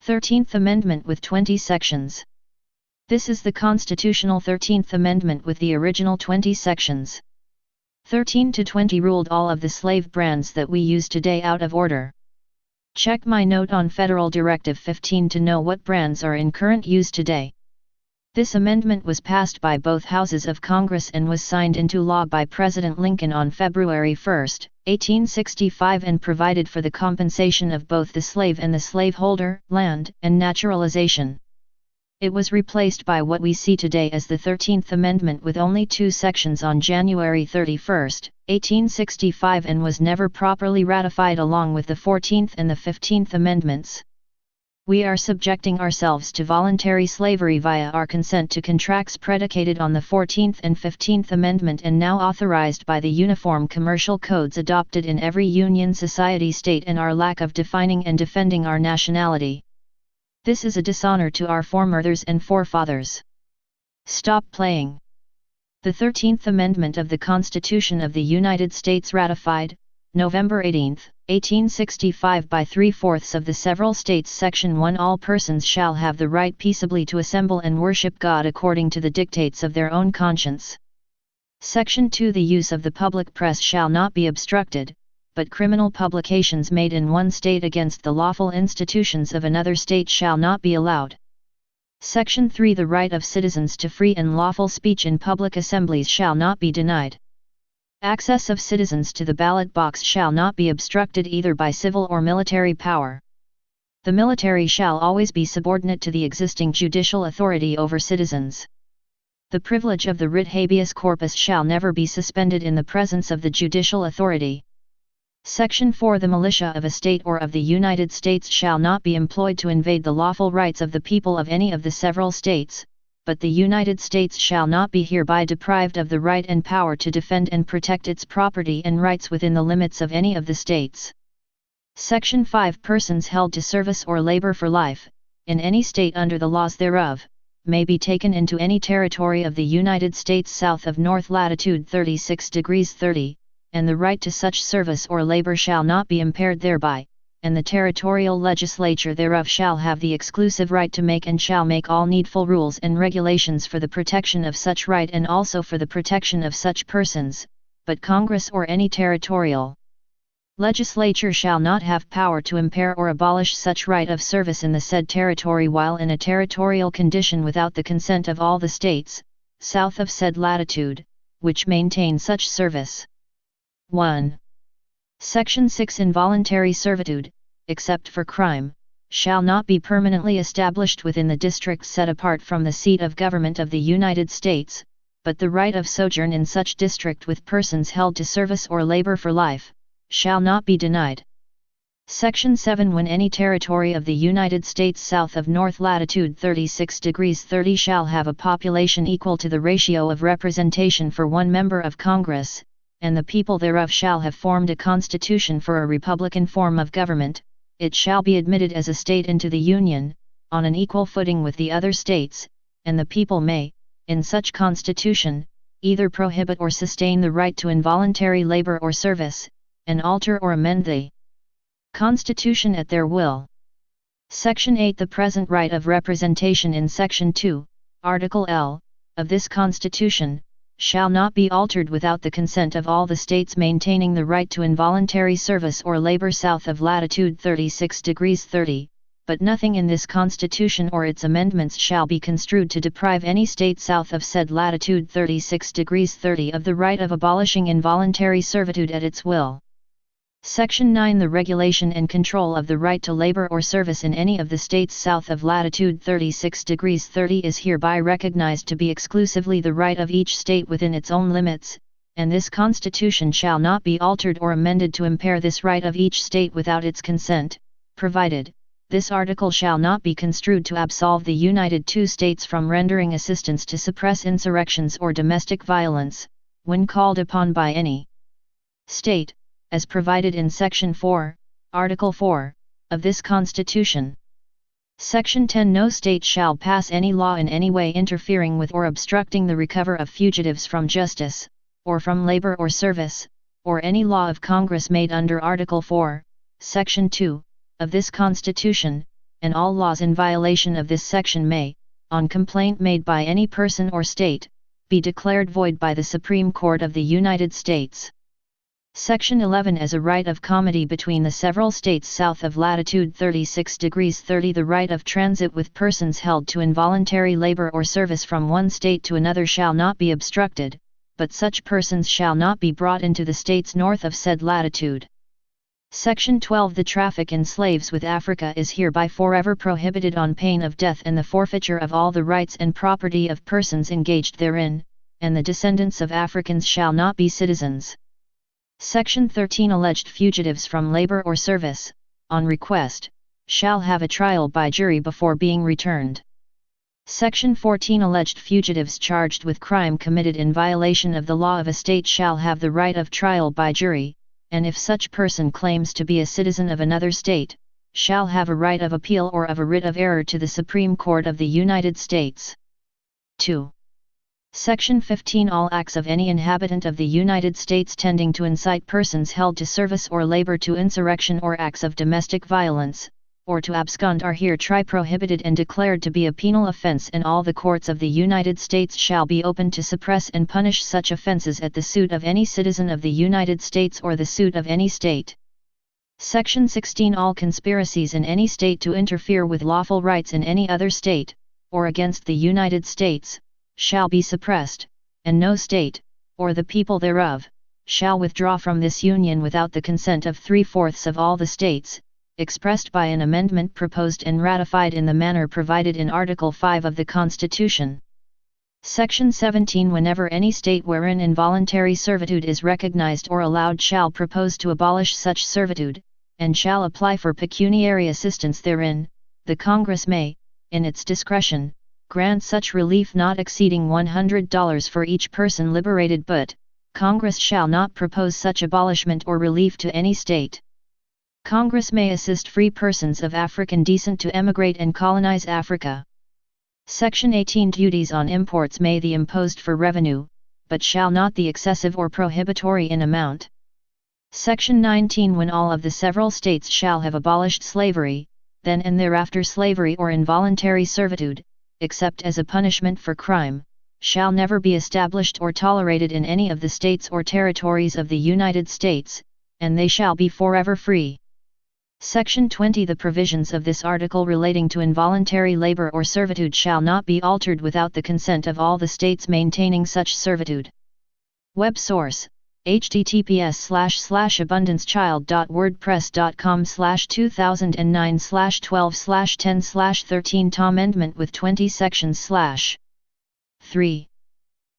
13th Amendment with 20 sections. This is the constitutional 13th Amendment with the original 20 sections. 13 to 20 ruled all of the slave brands that we use today out of order. Check my note on Federal Directive 15 to know what brands are in current use today. This amendment was passed by both houses of Congress and was signed into law by President Lincoln on February 1, 1865 and provided for the compensation of both the slave and the slaveholder, land, and naturalization. It was replaced by what we see today as the 13th Amendment with only 2 sections on January 31, 1865 and was never properly ratified along with the 14th and the 15th Amendments. We are subjecting ourselves to voluntary slavery via our consent to contracts predicated on the 14th and 15th Amendment and now authorized by the Uniform Commercial Codes adopted in every Union Society state and our lack of defining and defending our nationality. This is a dishonor to our foremothers and forefathers. Stop playing. The 13th Amendment of the Constitution of the United States ratified, November 18, 1865 by 3/4 of the several states. Section 1 All persons shall have the right peaceably to assemble and worship God according to the dictates of their own conscience. Section 2 The use of the public press shall not be obstructed, but criminal publications made in one state against the lawful institutions of another state shall not be allowed. Section 3 The right of citizens to free and lawful speech in public assemblies shall not be denied. Access of citizens to the ballot box shall not be obstructed either by civil or military power. The military shall always be subordinate to the existing judicial authority over citizens. The privilege of the writ habeas corpus shall never be suspended in the presence of the judicial authority. Section 4 The militia of a state or of the United States shall not be employed to invade the lawful rights of the people of any of the several states, but the United States shall not be hereby deprived of the right and power to defend and protect its property and rights within the limits of any of the states. Section 5 Persons held to service or labor for life, in any state under the laws thereof, may be taken into any territory of the United States south of north latitude 36 degrees 30, and the right to such service or labor shall not be impaired thereby, and the territorial legislature thereof shall have the exclusive right to make and shall make all needful rules and regulations for the protection of such right and also for the protection of such persons, but Congress or any territorial legislature shall not have power to impair or abolish such right of service in the said territory while in a territorial condition without the consent of all the states, south of said latitude, which maintain such service. 1. Section 6 Involuntary servitude, except for crime, shall not be permanently established within the district set apart from the seat of government of the United States, but the right of sojourn in such district with persons held to service or labor for life, shall not be denied. Section 7 When any territory of the United States south of north latitude 36 degrees 30 shall have a population equal to the ratio of representation for one member of Congress, and the people thereof shall have formed a constitution for a republican form of government, it shall be admitted as a state into the Union, on an equal footing with the other states, and the people may, in such constitution, either prohibit or sustain the right to involuntary labor or service, and alter or amend the Constitution at their will. Section 8 The present right of representation in Section 2, Article L, of this Constitution, shall not be altered without the consent of all the states maintaining the right to involuntary service or labor south of latitude 36 degrees 30, but nothing in this Constitution or its amendments shall be construed to deprive any state south of said latitude 36 degrees 30 of the right of abolishing involuntary servitude at its will. Section 9 The regulation and control of the right to labor or service in any of the states south of latitude 36 degrees 30 is hereby recognized to be exclusively the right of each state within its own limits, and this Constitution shall not be altered or amended to impair this right of each state without its consent, provided, this article shall not be construed to absolve the United States from rendering assistance to suppress insurrections or domestic violence, when called upon by any state, as provided in Section 4, Article 4, of this Constitution. Section 10 No state shall pass any law in any way interfering with or obstructing the recovery of fugitives from justice, or from labor or service, or any law of Congress made under Article 4, Section 2, of this Constitution, and all laws in violation of this section may, on complaint made by any person or state, be declared void by the Supreme Court of the United States. Section 11 as a right of comity between the several states south of latitude 36 degrees 30 the right of transit with persons held to involuntary labor or service from one state to another shall not be obstructed, but such persons shall not be brought into the states north of said latitude. Section 12 the traffic in slaves with Africa is hereby forever prohibited on pain of death and the forfeiture of all the rights and property of persons engaged therein, and the descendants of Africans shall not be citizens. Section 13 alleged fugitives from labor or service, on request, shall have a trial by jury before being returned. Section 14 alleged fugitives charged with crime committed in violation of the law of a state shall have the right of trial by jury, and if such person claims to be a citizen of another state, shall have a right of appeal or of a writ of error to the Supreme Court of the United States. 2. Section 15 all acts of any inhabitant of the United States tending to incite persons held to service or labor to insurrection or acts of domestic violence, or to abscond are hereby prohibited and declared to be a penal offense, and all the courts of the United States shall be open to suppress and punish such offenses at the suit of any citizen of the United States or the suit of any state. Section 16 all conspiracies in any state to interfere with lawful rights in any other state, or against the United States, shall be suppressed, and no state, or the people thereof, shall withdraw from this Union without the consent of 3/4 of all the states, expressed by an amendment proposed and ratified in the manner provided in Article 5 of the Constitution. Section 17 whenever any state wherein involuntary servitude is recognized or allowed shall propose to abolish such servitude, and shall apply for pecuniary assistance therein, the Congress may, in its discretion, grant such relief not exceeding $100 for each person liberated, but Congress shall not propose such abolishment or relief to any state. Congress may assist free persons of African descent to emigrate and colonize Africa. Section 18 duties on imports may be imposed for revenue, but shall not be excessive or prohibitory in amount. Section 19 when all of the several states shall have abolished slavery, then and thereafter slavery or involuntary servitude, except as a punishment for crime, shall never be established or tolerated in any of the states or territories of the United States, and they shall be forever free. Section 20 the provisions of this article relating to involuntary labor or servitude shall not be altered without the consent of all the states maintaining such servitude. Web source: https://abundancechild.wordpress.com/2009/12/10/13 Amendment with 20 sections/3